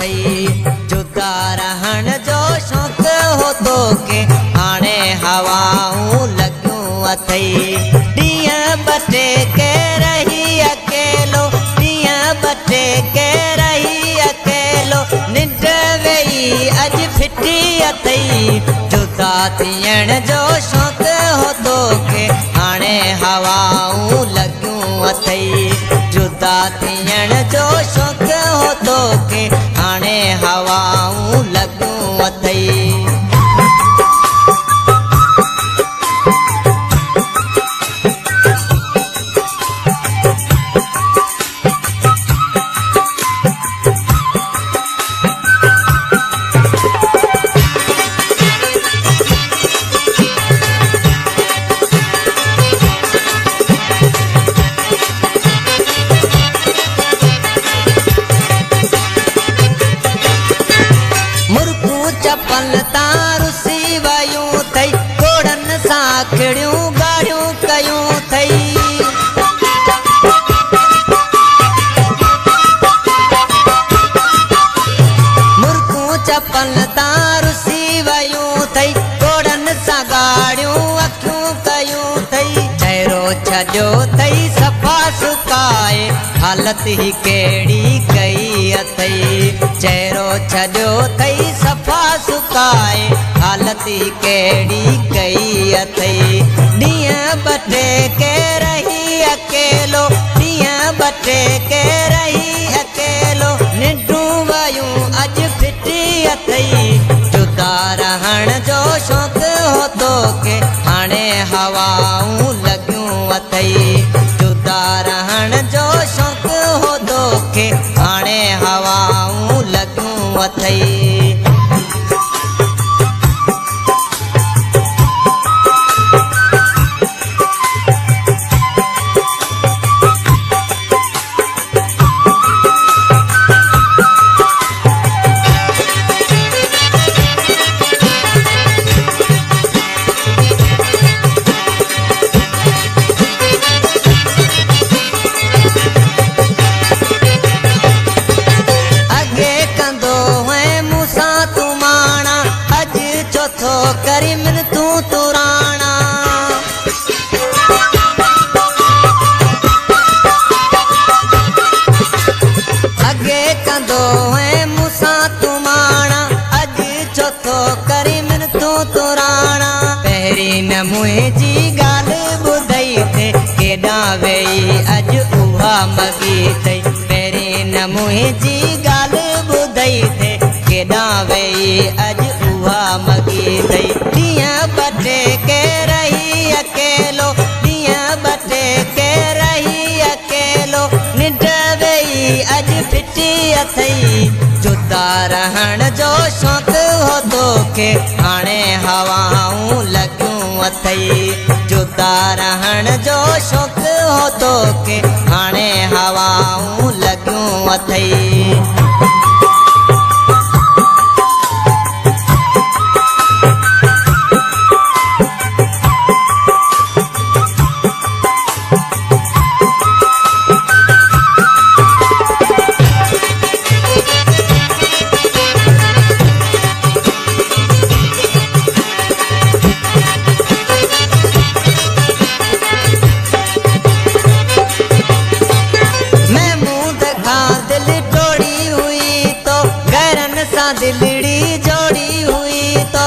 अथई। जुदा रहण जो शौक़ हो तोखे हाणे हवाऊं लॻियूं अथई। ॾींहं ॿटे के रही अकेलो, ॾींहं ॿटे के रही अकेलो, निंड वेई अॼु फिटी अथई। जुदा थियण जो शौक़ हो तोखे हाणे हवाऊं लॻियूं अथई। जुदा थियण जो शौक़ हो तोखे हाणे हवाऊं लॻियूं अथई। चपल तारुसी वयूं थई, घोड़नि सां खिड़ियूं गाड़ियूं कयूं थई। मुर्गूं चपल तारुसी वयूं थई, घोड़नि सां गाड़ियूं अखियूं कयूं थई। चहिरो छॾियो थई सफ़ा सुकाए, हालत ही कहिड़ी कई अथई। चहिरो छॾियो थई सफ़ा सुकाए, हालत ही कहिड़ी कई अथई। ॾींहं ॿटे के रही अकेलो, ॾींहं ॿटे के रही अकेलो, निंडूं वयूं अॼु फिटी अथई। जुदा रहण जो शौक़ हो तोखे हाणे हवाऊं लॻियूं अथई। जुदा रहण जो शौक़ हो तोखे हाणे हवाऊं लॻियूं अथई। करी मिन तूं तुराणा, अॻे कंदो है मूंसां तूं माणा, अॼु चोथो करी मिन तूं तुराणा। पहिरीं न मुंहिंजी ॻाल्हि ॿुधई थे, केॾां वेई अॼु उहा मॻी अथई। पहिरीं न मुंहिंजी ॻाल्हि ॿुधई थे, केॾां वेई अॼु उहा मॻी अथई। ॾींहं ॿटे के रही अकेलो, ॾींहं ॿटे के रही अकेलो, निंड वेई अॼु फिटी अथई। जुदा रहण जो शौक़ हो तोखे हाणे हवाऊं लॻियूं अथई। जुदा रहण जो शौक़ हो तोखे हाणे हवाऊं लॻियूं अथई। दिलड़ी जोड़ी हुई तो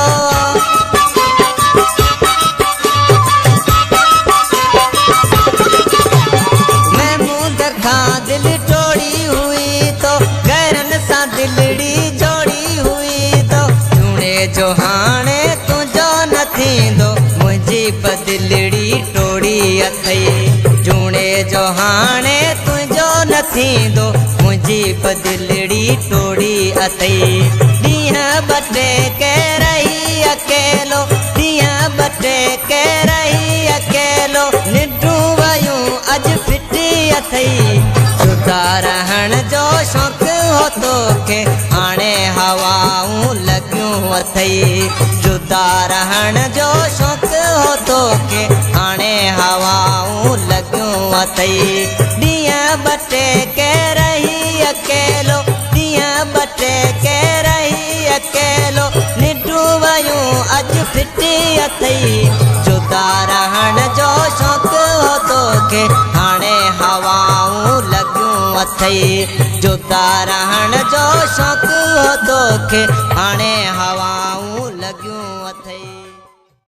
मैं मुंह देखा दिल तोड़ी हुई तो, गैरन सा दिलड़ी जोड़ी हुई तो। झूणे जो हाणे तुंहिंजो न थींदो, मुंहिंजी बदिलड़ी टोड़ी अथई। झूणे जो हाणे तुंहिंजो न थींदो, मुंहिंजी बदिलड़ी टोड़ी अथई। ॾींहं ॿटे के रही अकेलो, ॾींहं ॿटे के रही अकेलो, निंडूं वयूं अॼु फिटी अथई। जुदा रहण जो शौक़ हो तोखे हाणे हवाऊं लॻियूं अथई। जुदा रहण जो शौक़ हो तोखे हाणे हवाऊं लॻियूं अथई। ॾींहं ॿटे के रही अकेलो, ॾींहं ॿटे अथई जुदा रहण जो शौक़ु हो तोखे हाणे हवाऊं लॻियूं अथई जुदा रहण जो शौक़ु हो तोखे हाणे हवाऊं